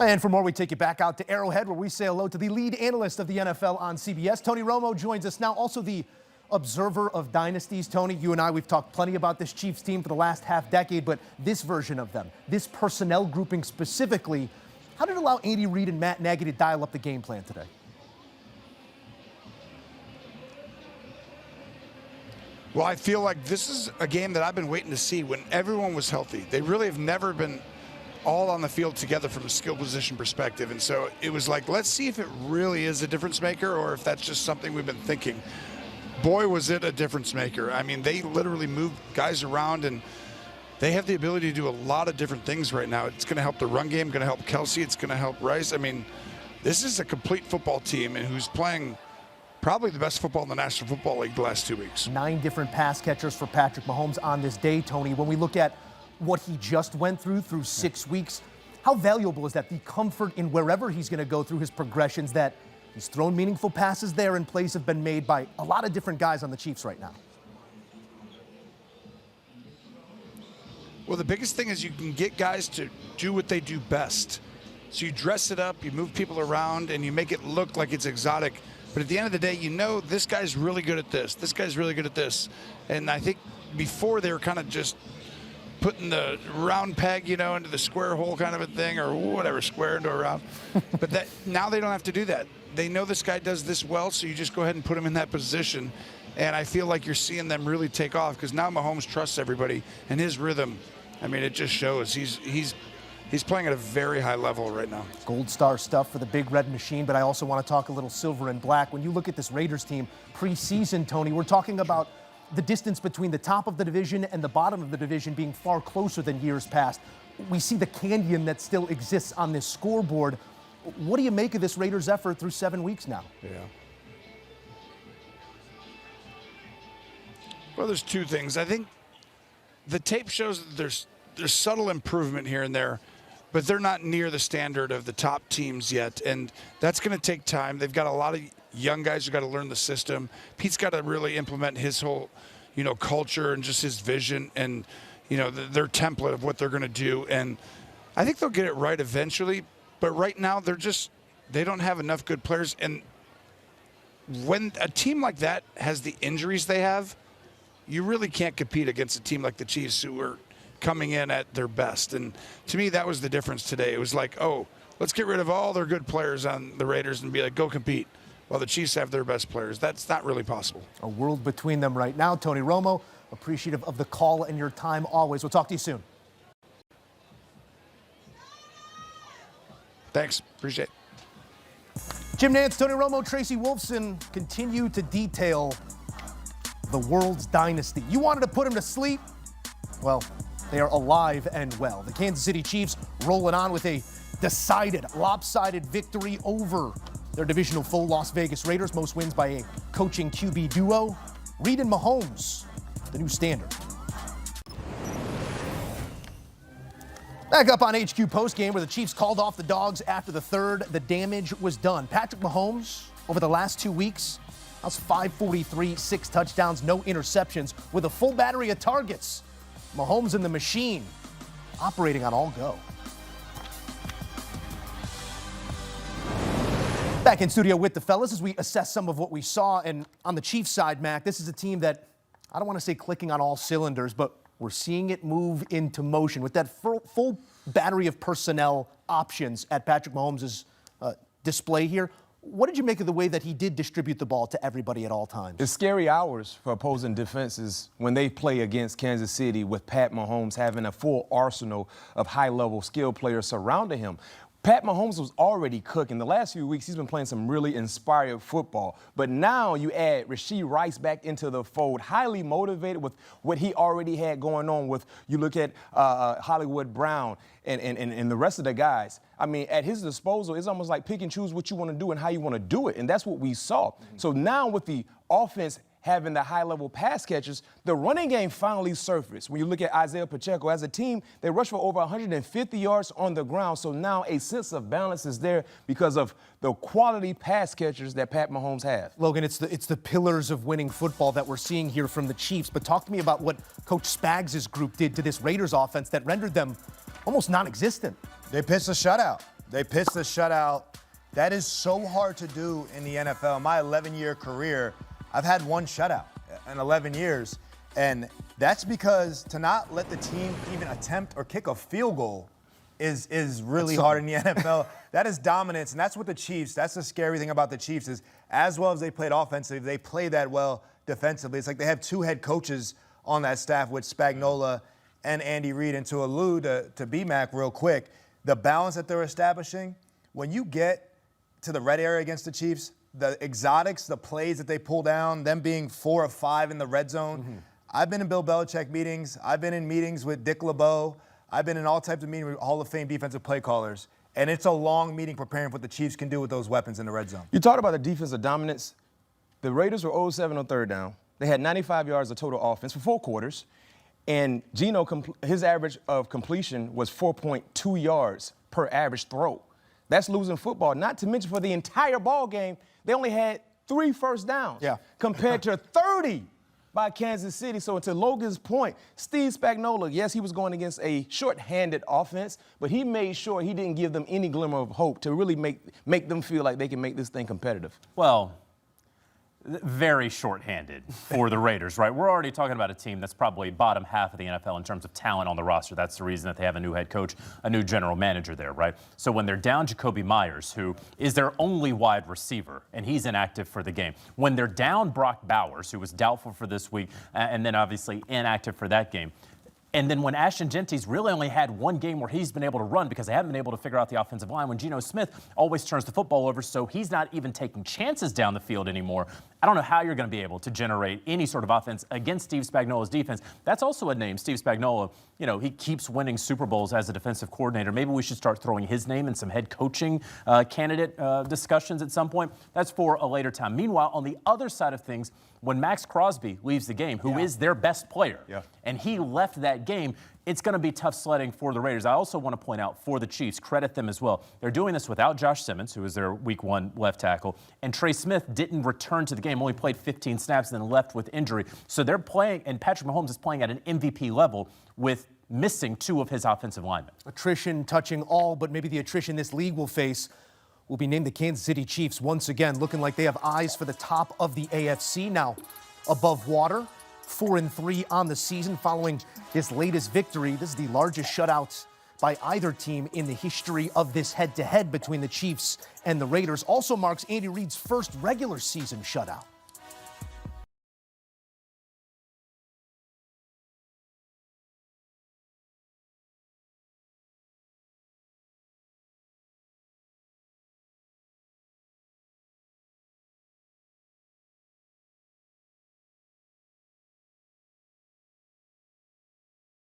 And for more, we take you back out to Arrowhead, where we say hello to the lead analyst of the NFL on CBS. Tony Romo joins us now, also the observer of dynasties. Tony, you and I, we've talked plenty about this Chiefs team for the last half-decade, but this version of them, this personnel grouping specifically, how did it allow Andy Reid and Matt Nagy to dial up the game plan today? Well, I feel like this is a game that I've been waiting to see when everyone was healthy. They really have never been all on the field together from a skill position perspective. And so it was like, let's see if it really is a difference maker or if that's just something we've been thinking. Boy, was it a difference maker. I mean, they literally moved guys around, and they have the ability to do a lot of different things right now. It's going to help the run game, going to help Kelsey, it's going to help Rice. I mean, this is a complete football team, and who's playing probably the best football in the National Football League the last 2 weeks. 9 different pass catchers for Patrick Mahomes on this day, Tony. When we look at what he just went through 6 weeks, how valuable is that? The comfort in wherever he's going to go through his progressions, that he's thrown meaningful passes there and plays have been made by a lot of different guys on the Chiefs right now. Well, the biggest thing is you can get guys to do what they do best. So you dress it up, you move people around, and you make it look like it's exotic. But at the end of the day, you know this guy's really good at this. This guy's really good at this. And I think before they were kind of just putting the round peg, you know, into the square hole kind of a thing, or whatever, square into a round. But that now they don't have to do that. They know this guy does this well, so you just go ahead and put him in that position. And I feel like you're seeing them really take off because now Mahomes trusts everybody, and his rhythm, I mean, it just shows. He's playing at a very high level right now. Gold star stuff for the Big Red Machine, but I also want to talk a little silver and black. When you look at this Raiders team preseason, Tony, we're talking about the distance between the top of the division and the bottom of the division being far closer than years past. We see the canyon that still exists on this scoreboard. What do you make of this Raiders effort through 7 weeks now? Yeah. Well, there's two things. I think the tape shows that there's subtle improvement here and there, but they're not near the standard of the top teams yet, and that's going to take time. They've got a lot of young guys who got to learn the system. Pete's got to really implement his whole, you know, culture and just his vision and, you know, their template of what they're going to do. And I think they'll get it right eventually. But right now they don't have enough good players. And when a team like that has the injuries they have, you really can't compete against a team like the Chiefs who are coming in at their best. And to me, that was the difference today. It was like, oh, let's get rid of all their good players on the Raiders and be like, go compete. Well, the Chiefs have their best players. That's not really possible. A world between them right now. Tony Romo, appreciative of the call and your time always. We'll talk to you soon. Thanks. Appreciate it. Jim Nantz, Tony Romo, Tracy Wolfson continue to detail the world's dynasty. You wanted to put him to sleep? Well, they are alive and well. The Kansas City Chiefs rolling on with a decided, lopsided victory over their divisional foe, Las Vegas Raiders. Most wins by a coaching QB duo. Reid and Mahomes, the new standard. Back up on HQ postgame, where the Chiefs called off the Dogs after the third. The damage was done. Patrick Mahomes, over the last 2 weeks, that's 543, 6 touchdowns, no interceptions, with a full battery of targets. Mahomes and the machine operating on all go. Back in studio with the fellas as we assess some of what we saw. And on the Chiefs side, Mac, this is a team that, I don't want to say clicking on all cylinders, but we're seeing it move into motion with that full battery of personnel options at Patrick Mahomes' display here. What did you make of the way that he did distribute the ball to everybody at all times? It's scary hours for opposing defenses when they play against Kansas City with Pat Mahomes having a full arsenal of high-level skill players surrounding him. Pat Mahomes was already cooking. The last few weeks, he's been playing some really inspired football. But now you add Rashee Rice back into the fold, highly motivated with what he already had going on with, you look at Hollywood Brown and the rest of the guys. I mean, at his disposal, it's almost like pick and choose what you want to do and how you want to do it. And that's what we saw. So now with the offense having the high-level pass catchers, the running game finally surfaced. When you look at Isaiah Pacheco, as a team, they rushed for over 150 yards on the ground. So now a sense of balance is there because of the quality pass catchers that Pat Mahomes has. Logan, it's the pillars of winning football that we're seeing here from the Chiefs. But talk to me about what Coach Spags' group did to this Raiders offense that rendered them almost non-existent. They pitched a shutout. They pitched the shutout. That is so hard to do in the NFL. In my 11-year career, I've had one shutout in 11 years. And that's because to not let the team even attempt or kick a field goal is really hard in the NFL. That is dominance, and that's what the Chiefs, that's the scary thing about the Chiefs is as well as they played offensively, they play that well defensively. It's like they have two head coaches on that staff with Spagnuolo and Andy Reid. And to allude to B-Mac real quick, the balance that they're establishing, when you get to the red area against the Chiefs, the exotics, the plays that they pull down, them being 4 of 5 in the red zone. I've been in Bill Belichick meetings. I've been in meetings with Dick LeBeau. I've been in all types of meetings with Hall of Fame defensive play callers. And it's a long meeting preparing for what the Chiefs can do with those weapons in the red zone. You talked about the defensive dominance. The Raiders were 0-7 on third down. They had 95 yards of total offense for 4 quarters. And Geno, his average of completion was 4.2 yards per average throw. That's losing football. Not to mention for the entire ball game, they only had 3 first downs compared to 30 by Kansas City. So to Logan's point, Steve Spagnuolo, yes, he was going against a short-handed offense, but he made sure he didn't give them any glimmer of hope to really make them feel like they can make this thing competitive. Well, very short-handed for the Raiders, right? We're already talking about a team that's probably bottom half of the NFL in terms of talent on the roster. That's the reason that they have a new head coach, a new general manager there, right? So when they're down Jacoby Myers, who is their only wide receiver, and he's inactive for the game. When they're down Brock Bowers, who was doubtful for this week, and then obviously inactive for that game. And then when Ashton Genty's really only had one game where he's been able to run because they haven't been able to figure out the offensive line, when Geno Smith always turns the football over, so he's not even taking chances down the field anymore. I don't know how you're going to be able to generate any sort of offense against Steve Spagnuolo's defense. That's also a name, Steve Spagnuolo. You know, he keeps winning Super Bowls as a defensive coordinator. Maybe we should start throwing his name in some head coaching candidate discussions at some point. That's for a later time. Meanwhile, on the other side of things, when Max Crosby leaves the game, who is their best player, and he left that game, it's going to be tough sledding for the Raiders. I also want to point out for the Chiefs, credit them as well. They're doing this without Josh Simmons, who is their week 1 left tackle, and Trey Smith didn't return to the game, only played 15 snaps and then left with injury. So they're playing, and Patrick Mahomes is playing at an MVP level with missing 2 of his offensive linemen. Attrition touching all, but maybe the attrition this league will face will be named the Kansas City Chiefs once again, looking like they have eyes for the top of the AFC now above water. 4-3 on the season following this latest victory. This is the largest shutout by either team in the history of this head-to-head between the Chiefs and the Raiders. Also marks Andy Reid's first regular season shutout.